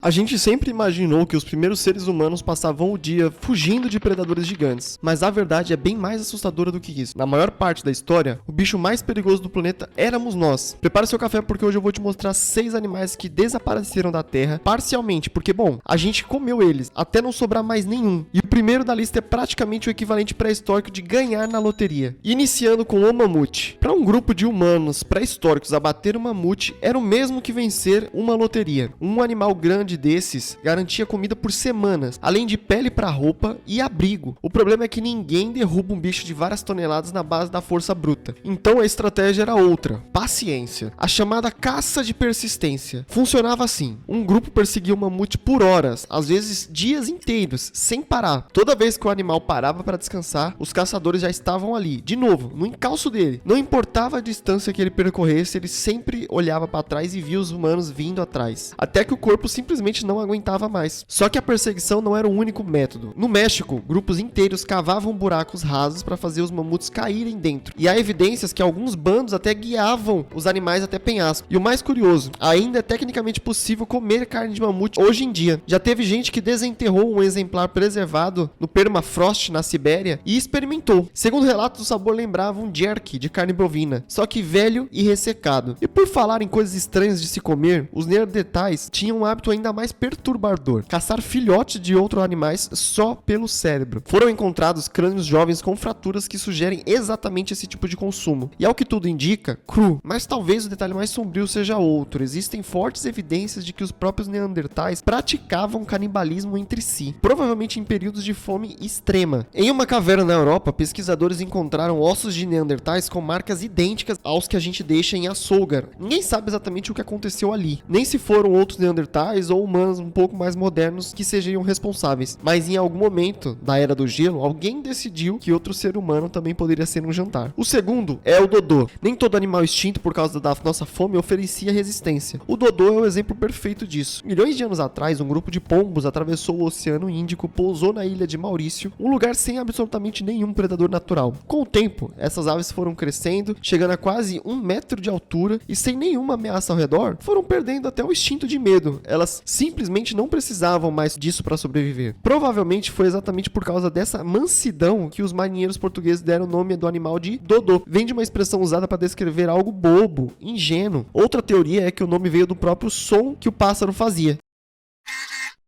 A gente sempre imaginou que os primeiros seres humanos passavam o dia fugindo de predadores gigantes, mas a verdade é bem mais assustadora do que isso. Na maior parte da história, o bicho mais perigoso do planeta éramos nós. Prepara seu café porque hoje eu vou te mostrar 6 animais que desapareceram da Terra, parcialmente, porque bom, a gente comeu eles, até não sobrar mais nenhum. E o primeiro da lista é praticamente o equivalente pré-histórico de ganhar na loteria. Iniciando com o mamute. Para um grupo de humanos pré-históricos, abater um mamute era o mesmo que vencer uma loteria. Um animal grande desses garantia comida por semanas, além de pele para roupa e abrigo. O problema é que ninguém derruba um bicho de várias toneladas na base da força bruta. Então a estratégia era outra: paciência. A chamada caça de persistência funcionava assim: um grupo perseguia o mamute por horas, às vezes dias inteiros, sem parar. Toda vez que o animal parava para descansar, os caçadores já estavam ali, de novo, no encalço dele. Não importava a distância que ele percorresse, ele sempre olhava para trás e via os humanos vindo atrás, até que o corpo simplesmente não aguentava mais. Só que a perseguição não era o único método. No México, grupos inteiros cavavam buracos rasos para fazer os mamutos caírem dentro. E há evidências que alguns bandos até guiavam os animais até penhasco. E o mais curioso, ainda é tecnicamente possível comer carne de mamute hoje em dia. Já teve gente que desenterrou um exemplar preservado no permafrost na Sibéria e experimentou. Segundo relatos, o sabor lembrava um jerky de carne bovina, só que velho e ressecado. E por falar em coisas estranhas de se comer, os neandertais tinham um hábito ainda mais perturbador: caçar filhotes de outros animais só pelo cérebro. Foram encontrados crânios jovens com fraturas que sugerem exatamente esse tipo de consumo. E ao que tudo indica, cru. Mas talvez o detalhe mais sombrio seja outro: existem fortes evidências de que os próprios neandertais praticavam canibalismo entre si, provavelmente em períodos de fome extrema. Em uma caverna na Europa, pesquisadores encontraram ossos de neandertais com marcas idênticas aos que a gente deixa em açougar. Ninguém sabe exatamente o que aconteceu ali, nem se foram outros neandertais ou humanos um pouco mais modernos que sejam responsáveis. Mas em algum momento da era do gelo, alguém decidiu que outro ser humano também poderia ser um jantar. O segundo é o dodô. Nem todo animal extinto por causa da nossa fome oferecia resistência. O dodô é o exemplo perfeito disso. Milhões de anos atrás, um grupo de pombos atravessou o Oceano Índico, pousou na ilha de Maurício, um lugar sem absolutamente nenhum predador natural. Com o tempo, essas aves foram crescendo, chegando a quase 1 metro de altura e sem nenhuma ameaça ao redor, foram perdendo até o instinto de medo. Elas simplesmente não precisavam mais disso para sobreviver. Provavelmente foi exatamente por causa dessa mansidão que os marinheiros portugueses deram o nome do animal de dodô. Vem de uma expressão usada para descrever algo bobo, ingênuo. Outra teoria é que o nome veio do próprio som que o pássaro fazia.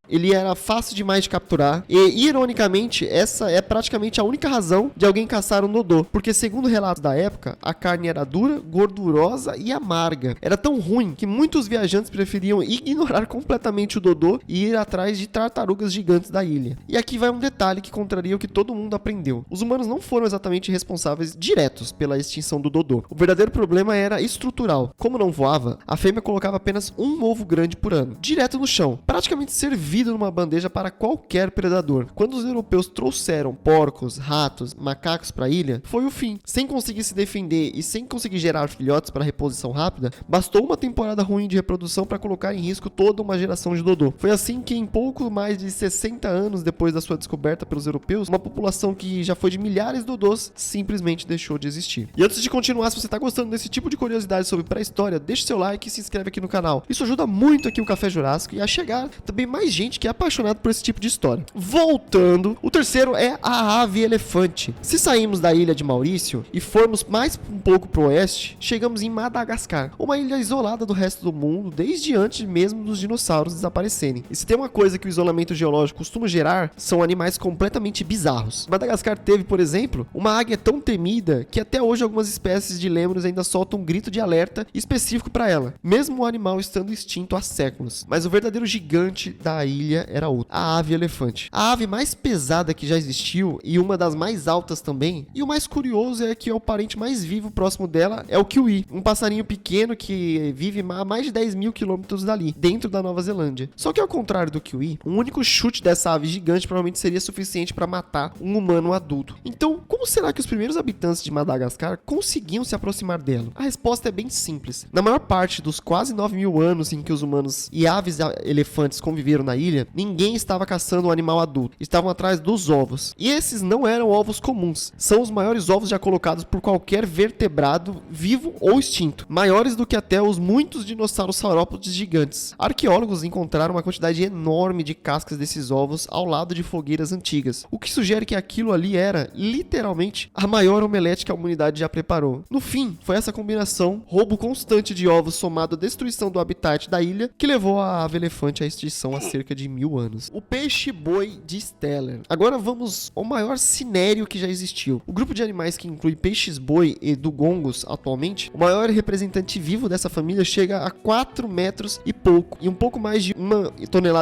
Ele era fácil demais de capturar e, ironicamente, essa é praticamente a única razão de alguém caçar um dodô, porque segundo relatos da época, a carne era dura, gordurosa e amarga. Era tão ruim que muitos viajantes preferiam ignorar completamente o dodô e ir atrás de tartarugas gigantes da ilha. E aqui vai um detalhe que contraria o que todo mundo aprendeu: os humanos não foram exatamente responsáveis diretos pela extinção do dodô. O verdadeiro problema era estrutural. Como não voava, a fêmea colocava apenas um ovo grande por ano, direto no chão, praticamente servido numa bandeja para qualquer predador. Quando os europeus trouxeram porcos, ratos, macacos para a ilha, foi o fim. Sem conseguir se defender e sem conseguir gerar filhotes para reposição rápida, bastou uma temporada ruim de reprodução para colocar em risco toda uma geração de dodô. Foi assim que em pouco mais de 60 anos depois da sua descoberta pelos europeus, uma população que já foi de milhares de dodôs simplesmente deixou de existir. E antes de continuar, se você está gostando desse tipo de curiosidade sobre pré-história, deixe seu like e se inscreve aqui no canal. Isso ajuda muito aqui o Café Jurássico e a chegar também mais gente que é apaixonado por esse tipo de história. Voltando, o terceiro é a ave elefante. Se saímos da ilha de Maurício e formos mais um pouco pro oeste, chegamos em Madagascar, uma ilha isolada do resto do mundo desde antes mesmo dos dinossauros desaparecerem. E se tem uma coisa que o isolamento geológico costuma gerar, são animais completamente bizarros. Madagascar teve, por exemplo, uma águia tão temida que até hoje algumas espécies de lêmures ainda soltam um grito de alerta específico para ela, mesmo o animal estando extinto há séculos. Mas o verdadeiro gigante da ilha era outra: a ave elefante. A ave mais pesada que já existiu e uma das mais altas também. E o mais curioso é que o parente mais vivo próximo dela é o kiwi, um passarinho pequeno que vive a mais de 10 mil quilômetros dali, dentro da Nova Zelândia. Só que ao contrário do kiwi, um único chute dessa ave gigante provavelmente seria suficiente para matar um humano adulto. Então, como será que os primeiros habitantes de Madagascar conseguiam se aproximar dela? A resposta é bem simples. Na maior parte dos quase 9 mil anos em que os humanos e aves elefantes conviveram na ilha, ilha, ninguém estava caçando um animal adulto. Estavam atrás dos ovos. E esses não eram ovos comuns. São os maiores ovos já colocados por qualquer vertebrado vivo ou extinto. Maiores do que até os muitos dinossauros saurópodes gigantes. Arqueólogos encontraram uma quantidade enorme de cascas desses ovos ao lado de fogueiras antigas. O que sugere que aquilo ali era, literalmente, a maior omelete que a humanidade já preparou. No fim, foi essa combinação, roubo constante de ovos somado à destruição do habitat da ilha, que levou a ave-elefante à extinção há cerca de 1000 anos. O peixe-boi de Steller. Agora vamos ao maior cinério que já existiu. O grupo de animais que inclui peixes-boi e dugongos atualmente, o maior representante vivo dessa família chega a 4 metros e pouco, e um pouco mais de 1,5 toneladas.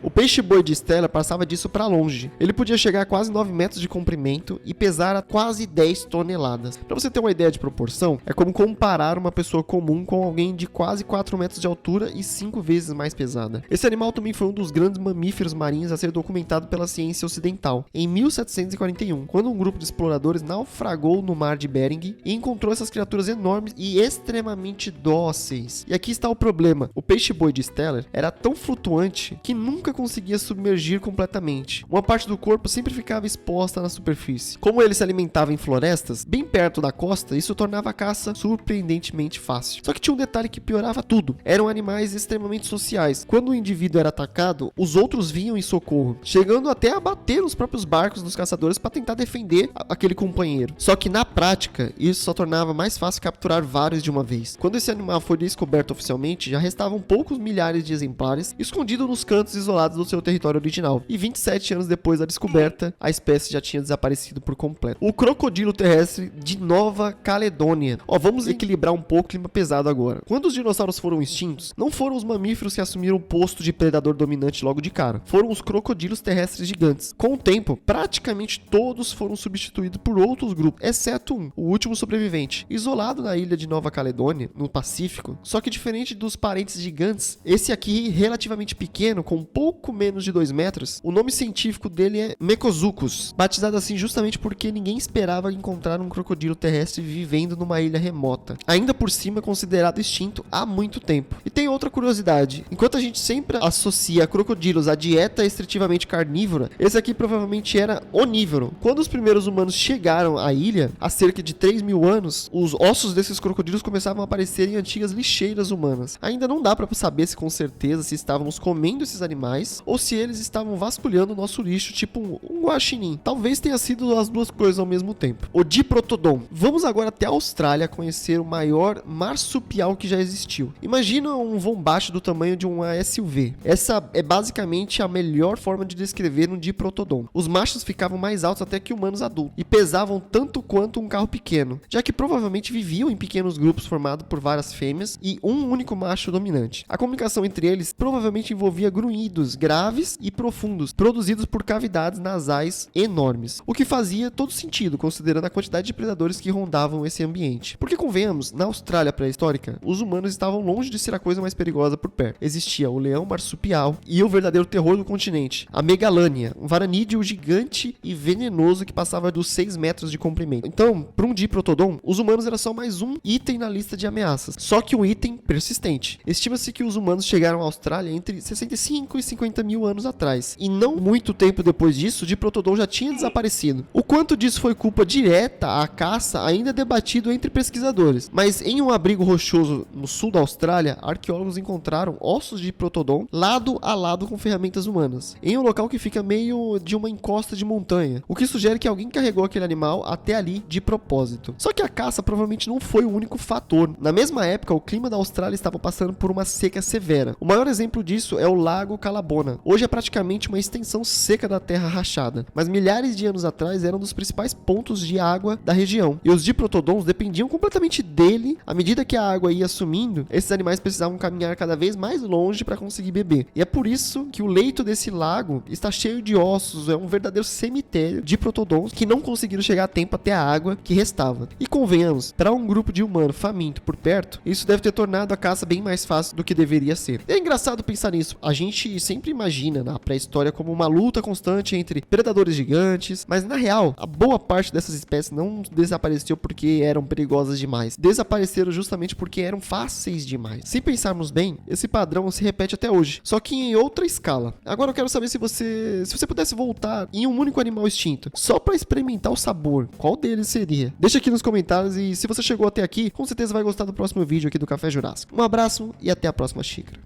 O peixe-boi de Steller passava disso para longe. Ele podia chegar a quase 9 metros de comprimento e pesar a quase 10 toneladas. Para você ter uma ideia de proporção, é como comparar uma pessoa comum com alguém de quase 4 metros de altura e 5 vezes mais pesada. Esse animal também foi um dos grandes mamíferos marinhos a ser documentado pela ciência ocidental, em 1741, quando um grupo de exploradores naufragou no mar de Bering e encontrou essas criaturas enormes e extremamente dóceis. E aqui está o problema: o peixe-boi de Steller era tão flutuante que nunca conseguia submergir completamente. Uma parte do corpo sempre ficava exposta na superfície. Como ele se alimentava em florestas, bem perto da costa, isso tornava a caça surpreendentemente fácil. Só que tinha um detalhe que piorava tudo: eram animais extremamente sociais. Quando o indivíduo era atacado, os outros vinham em socorro, chegando até a bater nos próprios barcos dos caçadores para tentar defender aquele companheiro. Só que na prática, isso só tornava mais fácil capturar vários de uma vez. Quando esse animal foi descoberto oficialmente, já restavam poucos milhares de exemplares escondidos nos cantos isolados do seu território original. E 27 anos depois da descoberta, a espécie já tinha desaparecido por completo. O crocodilo terrestre de Nova Caledônia. Vamos equilibrar um pouco o clima pesado agora. Quando os dinossauros foram extintos, não foram os mamíferos que assumiram o posto de predador dominante logo de cara. Foram os crocodilos terrestres gigantes. Com o tempo, praticamente todos foram substituídos por outros grupos, exceto um, o último sobrevivente, isolado na ilha de Nova Caledônia, no Pacífico. Só que diferente dos parentes gigantes, esse aqui, relativamente pequeno, com pouco menos de 2 metros, o nome científico dele é Mecosuchus, batizado assim justamente porque ninguém esperava encontrar um crocodilo terrestre vivendo numa ilha remota, ainda por cima considerado extinto há muito tempo. E tem outra curiosidade: enquanto a gente sempre associa crocodilos à dieta extrativamente carnívora, esse aqui provavelmente era onívoro. Quando os primeiros humanos chegaram à ilha, há cerca de 3.000 anos, os ossos desses crocodilos começavam a aparecer em antigas lixeiras humanas. Ainda não dá para saber se com certeza se estávamos comendo esses animais ou se eles estavam vasculhando o nosso lixo, tipo um guaxinim. Talvez tenha sido as duas coisas ao mesmo tempo. O Diprotodon. Vamos agora até a Austrália conhecer o maior marsupial que já existiu. Imagina um wombat do tamanho de uma SUV. Essa é basicamente a melhor forma de descrever um Diprotodon. Os machos ficavam mais altos até que humanos adultos e pesavam tanto quanto um carro pequeno, já que provavelmente viviam em pequenos grupos formados por várias fêmeas e um único macho dominante. A comunicação entre eles provavelmente envolvia grunhidos graves e profundos, produzidos por cavidades nasais enormes, o que fazia todo sentido considerando a quantidade de predadores que rondavam esse ambiente. Porque convenhamos, na Austrália pré-histórica, os humanos estavam longe de ser a coisa mais perigosa por perto. Existia o leão marsupial e o verdadeiro terror do continente, a megalânia, um varanídeo gigante e venenoso que passava dos 6 metros de comprimento. Então, para um Diprotodon, os humanos era só mais um item na lista de ameaças, só que um item persistente. Estima-se que os humanos chegaram à Austrália entre 65 e 50 mil anos atrás, e não muito tempo depois disso, o Diprotodon já tinha desaparecido. O quanto disso foi culpa direta à caça ainda é debatido entre pesquisadores, mas em um abrigo rochoso no sul da Austrália, arqueólogos encontraram ossos de Diprotodon lado a lado com ferramentas humanas, em um local que fica meio de uma encosta de montanha, o que sugere que alguém carregou aquele animal até ali de propósito. Só que a caça provavelmente não foi o único fator. Na mesma época, o clima da Austrália estava passando por uma seca severa. O maior exemplo disso é o Lago Calabona. Hoje é praticamente uma extensão seca da terra rachada, mas milhares de anos atrás era um dos principais pontos de água da região, e os Diprotodons dependiam completamente dele. À medida que a água ia sumindo, esses animais precisavam caminhar cada vez mais longe para conseguir beber. E é por isso que o leito desse lago está cheio de ossos, é um verdadeiro cemitério de Diprotodons que não conseguiram chegar a tempo até a água que restava. E convenhamos, para um grupo de humanos faminto por perto, isso deve ter tornado a caça bem mais fácil do que deveria ser. É engraçado pensar nisso. A gente sempre imagina na pré-história como uma luta constante entre predadores gigantes, mas na real, a boa parte dessas espécies não desapareceu porque eram perigosas demais. Desapareceram justamente porque eram fáceis demais. Se pensarmos bem, esse padrão se repete até hoje, só que em outra escala. Agora eu quero saber se você pudesse voltar em um único animal extinto, só pra experimentar o sabor, qual deles seria? Deixa aqui nos comentários e se você chegou até aqui, com certeza vai gostar do próximo vídeo aqui do Café Jurássico. Um abraço e até a próxima xícara.